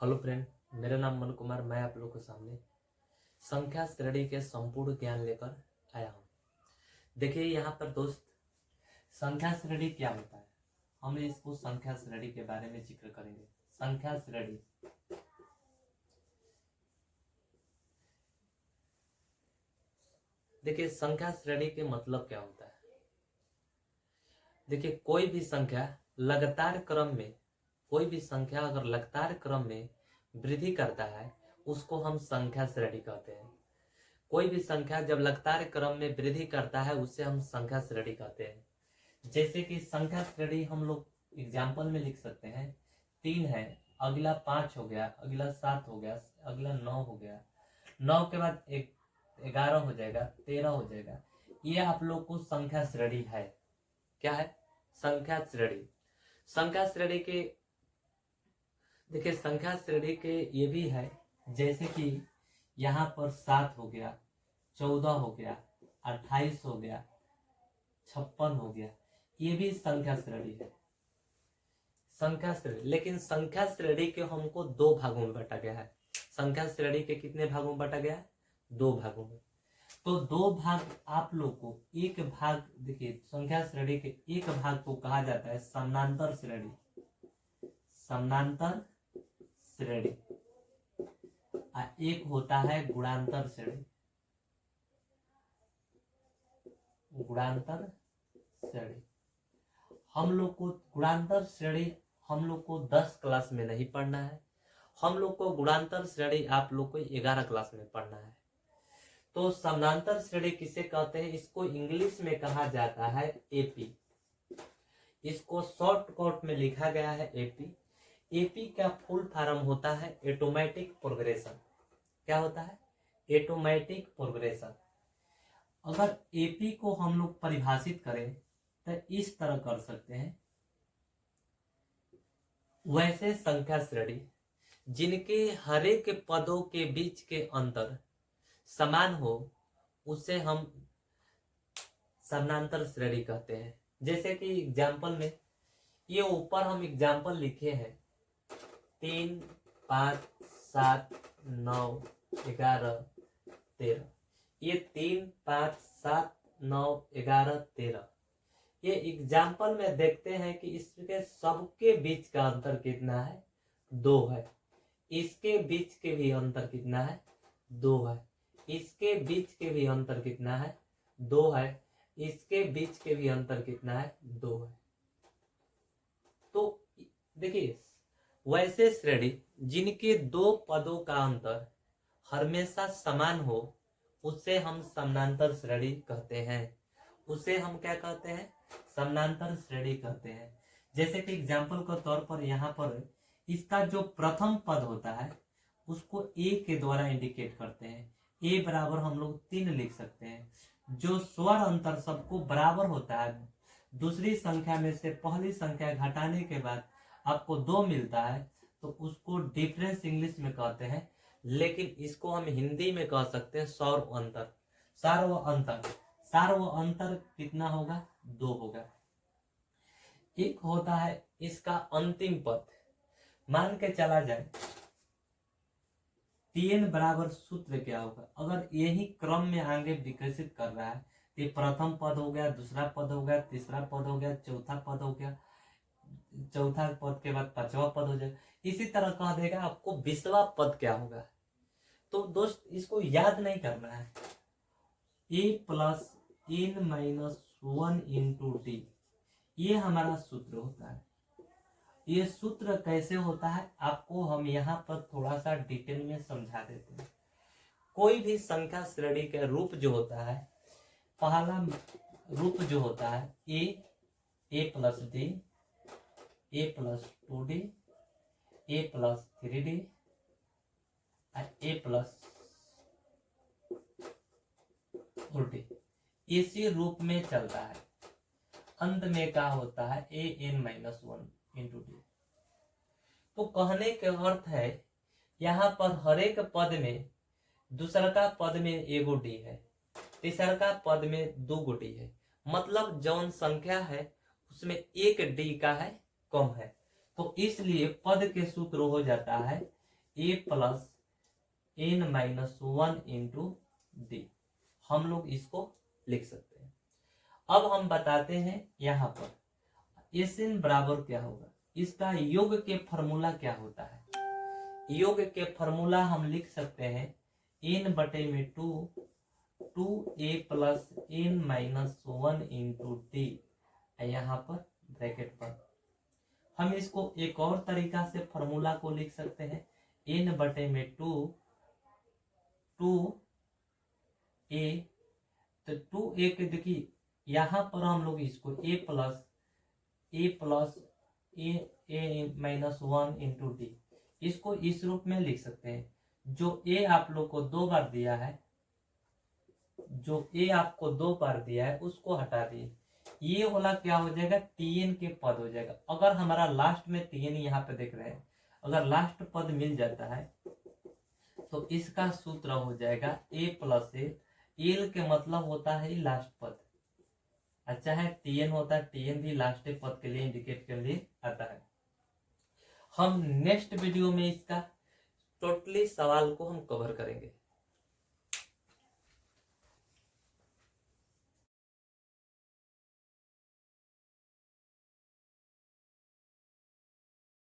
Hello friend, मेरा नाम मन कुमार। मैं आप लोगों के सामने संख्या श्रेणी के संपूर्ण ज्ञान लेकर आया हूँ। देखिए यहाँ पर दोस्त, संख्या श्रेणी क्या होता है, हम इसको संख्या श्रेणी के बारे में जिक्र करेंगे। संख्या श्रेणी, देखिए संख्या श्रेणी के मतलब क्या होता है। देखिए कोई भी संख्या लगातार क्रम में, कोई भी संख्या अगर लगातार क्रम में वृद्धि करता है उसको हम संख्या श्रेणी कहते हैं। कोई भी संख्या जब लगातार क्रम में वृद्धि करता है उससे हम संख्या श्रेणी कहते हैं। जैसे कि संख्या श्रेणी हम लोग एग्जाम्पल में लिख सकते हैं। 3 है, अगला 5 हो गया, अगला 7 हो गया, अगला 9 हो गया, 9 के बाद 11 हो जाएगा, 13 हो जाएगा। ये आप लोग को संख्या श्रेणी है। क्या है? संख्या श्रेणी। संख्या श्रेणी के, देखिए संख्या श्रेणी के ये भी है, जैसे कि यहाँ पर 7 हो गया, 14 हो गया, 28 हो गया, 56 हो गया, ये भी संख्या श्रेणी है। संख्या श्रेणी, लेकिन संख्या श्रेणी के हमको 2 भागों में बांटा गया है। संख्या श्रेणी के कितने भागों में बांटा गया है? 2 भागों में। तो 2 भाग आप लोग को, एक भाग, देखिए संख्या श्रेणी के एक भाग को कहा जाता है समानांतर श्रेणी। समानांतर श्रेणी। एक होता है गुणांतर श्रेणी। गुणांतर श्रेणी हम लोग को, गुणांतर श्रेणी हम लोग को 10 क्लास में नहीं पढ़ना है। हम लोग को गुणांतर श्रेणी आप लोग को 11 क्लास में पढ़ना है। तो समानांतर श्रेणी किसे कहते हैं? इसको इंग्लिश में कहा जाता है एपी। इसको शॉर्टकट में लिखा गया है एपी। एपी का फुल फॉर्म होता है ऑटोमेटिक प्रोग्रेशन। क्या होता है? Automatic progression. अगर एपी को हम लोग परिभाषित करें तो इस तरह कर सकते हैं। वैसे संख्या श्रेणी जिनके हर एक पदों के बीच के अंतर समान हो उसे हम समानांतर श्रेणी कहते हैं। जैसे कि एग्जाम्पल में, ये ऊपर हम एग्जाम्पल लिखे हैं 3, 5, 7, 9, 11, 13। ये 3, 5, 7, 9, 11, 13, ये एग्जाम्पल में देखते हैं कि इसके सबके बीच का अंतर कितना है? 2 है। इसके बीच के भी अंतर कितना है? 2 है। इसके बीच के भी अंतर कितना है? 2 है। इसके बीच के भी अंतर कितना है? 2 है। तो देखिए, वैसे श्रेणी जिनके 2 पदों का अंतर हमेशा समान हो उसे हम समानांतर श्रेणी कहते हैं। उसे हम क्या कहते हैं? समानांतर श्रेणी कहते हैं। जैसे कि एग्जाम्पल के तौर पर यहाँ पर इसका जो प्रथम पद होता है उसको ए के द्वारा इंडिकेट करते हैं। ए बराबर हम लोग 3 लिख सकते हैं। जो स्वर अंतर सबको बराबर होता है, दूसरी संख्या में से पहली संख्या घटाने के बाद आपको 2 मिलता है, तो उसको डिफरेंस इंग्लिश में कहते हैं। लेकिन इसको हम हिंदी में कह सकते हैं सौर अंतर। सार्व अंतर। सार्व अंतर कितना होगा? 2 होगा। एक होता है इसका अंतिम पद। मान के चला जाए 3 बराबर सूत्र क्या होगा? अगर यही क्रम में आगे विकसित कर रहा है तो प्रथम पद हो गया, दूसरा पद हो गया, तीसरा पद हो गया, चौथा पद हो गया, चौथा पद के बाद 5वां पद हो जाएगा। इसी तरह कह देगा आपको 20वां पद क्या होगा। तो दोस्त इसको याद नहीं करना है। a plus n minus 1 into D, ये हमारा सूत्र होता है। ये सूत्र कैसे होता है आपको हम यहाँ पर थोड़ा सा डिटेल में समझा देते हैं। कोई भी संख्या श्रेणी का रूप जो होता है, पहला रूप जो होता है A plus D, A plus 2d, A plus 3d, A plus 4d, इसी रूप में चलता है। अंत में क्या होता है? A N minus 1 into D. तो कहने के अर्थ है यहाँ पर हर एक पद में, दूसरा का पद में एगो डी है, तीसरा का पद में 2 डी है। मतलब जौन संख्या है उसमें 1 डी का है कम है। तो इसलिए पद के सूत्र हो जाता है A plus N minus 1 into D, हम लोग इसको लिख सकते हैं। अब हम बताते हैं यहाँ पर एस एन बराबर क्या होगा, इसका योग के फॉर्मूला क्या होता है। योग के फॉर्मूला हम लिख सकते हैं एन बटे में 2 A plus N minus 1 into D, यहाँ पर ब्रैकेट पर हम इसको एक और तरीका से फॉर्मूला को लिख सकते हैं एन बटे में 2 ए, तो 2 ए के देखिए यहाँ पर हम लोग इसको ए प्लस ए माइनस 1 इंटू डी, इसको इस रूप में लिख सकते हैं। जो ए आप लोग को 2 बार दिया है, जो ए आपको 2 बार दिया है उसको हटा दिए, ये वाला क्या हो जाएगा टीएन के पद हो जाएगा। अगर हमारा लास्ट में टीएन यहाँ पे देख रहे हैं, अगर लास्ट पद मिल जाता है तो इसका सूत्र हो जाएगा ए प्लस एल के मतलब होता है लास्ट पद, अच्छा है टीएन होता है, टीएन भी लास्ट पद के लिए इंडिकेट के लिए आता है। हम नेक्स्ट वीडियो में इसका टोटली सवाल को हम कवर करेंगे।